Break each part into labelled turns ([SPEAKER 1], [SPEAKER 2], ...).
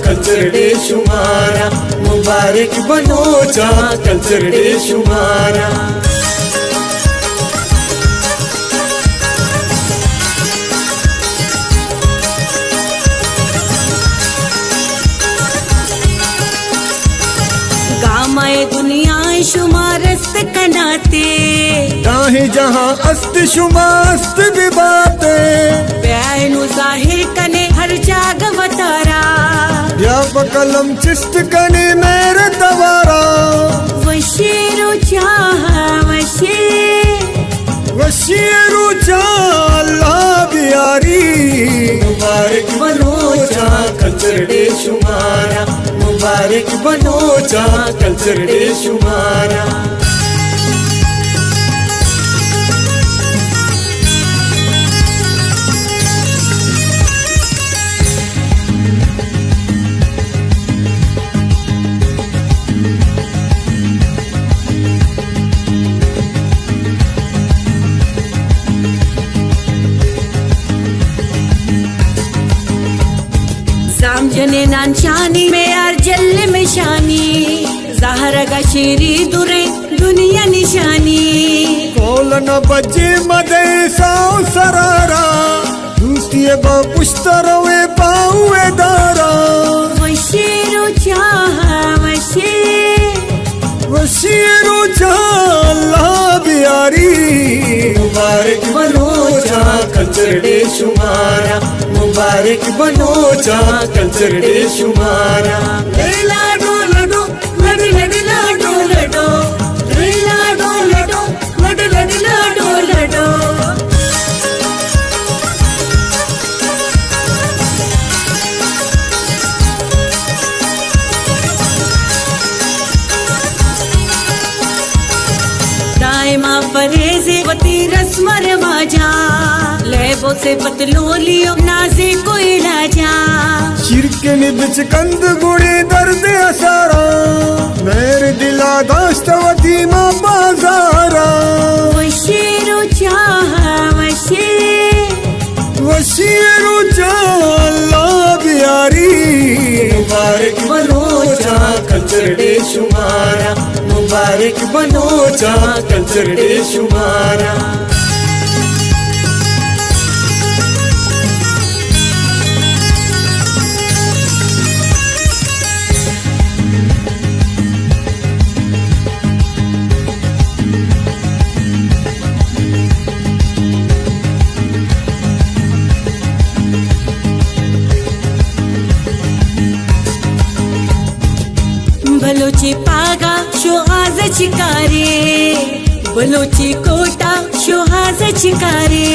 [SPEAKER 1] कल्चरडे शुमारा मुबारक बनोचा कल्चरडे शुमारा
[SPEAKER 2] गामाए दुनिया शुमारस्त कनाते
[SPEAKER 1] ताहे जहाँ अस्त शुमास्त भी बातें
[SPEAKER 2] प्यानु जाहिर कने हर जाग वतारा
[SPEAKER 1] या कलम चिस्त कने मेरे दवारा
[SPEAKER 2] वशीरो चाह
[SPEAKER 1] वशीरो चाह अल्लाह बियारी मुबारक बनोचा कल्चरडे शुमारा मुबारक बनोचा कल्चरडे शुमारा
[SPEAKER 2] जने नानशानी में यार जल्ले में शानी ज़ाहरा का शेरी दुरे दुनिया निशानी
[SPEAKER 1] कोल न बजे मदे साओ सरारा दूसरी पुश्तरवे पाऊए दारा
[SPEAKER 2] वशीरो चाह
[SPEAKER 1] वशीरो चाह अल्लाह बियारी मुबारक बनोचा कल्चरडे शुमारा मुबारक बनोचा कल्चरडे शुमारा
[SPEAKER 2] लैला डोलडो लडी लडी लाडो लडो लैला डोलडो लडी लडी लाडो लडो दायमा परहेज़े वती रस्म रवाजा लेबो से पतलो लियो नाज़े को इलाजा
[SPEAKER 1] शिरक निबच कंद गुणे दर्द असारा मेरे दिला दाश्त वती मां बाजारा
[SPEAKER 2] वशीरो चाह
[SPEAKER 1] वशीरो चाह अल्लाह बियारी मुबारक बनोचा कल्चरडे शुमारा मुबारक बनोचा कल्चरडे शुमारा
[SPEAKER 2] बलोची पागा शोहाज चिकारे बलोची कोटा शोहाज चिकारे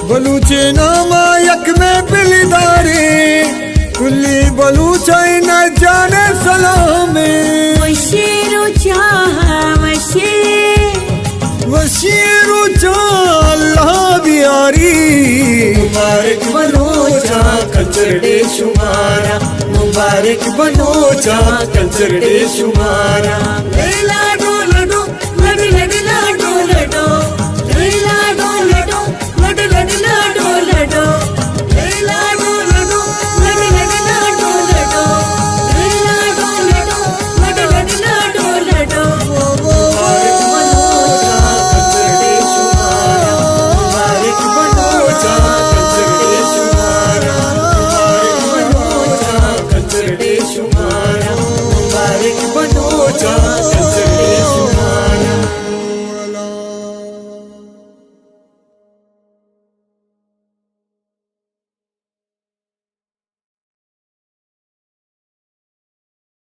[SPEAKER 1] बलूचे नामा यक में बिलिदारे कुल्ली बलूचा न जाने सलामे
[SPEAKER 2] वशीरो चाह
[SPEAKER 1] वशीरो चाह अल्लाह बियारी मुबारक बनोचा कल्चरडे शुमारा मुबारक बनोचा कल्चरडे शुमारा
[SPEAKER 2] लैला डोलडो लडी लडी लाडो लडो लैला डोलडो लडी लडी लाडो लडो लैला डोलडो लडी लडी लाडो लडो लैला डोलडो लडी लडी लाडो लडो
[SPEAKER 1] मुबारक बनोचा कल्चरडे शुमारा मुबारक बनोचा कल्चरडे शुमारा मुबारक बनोचा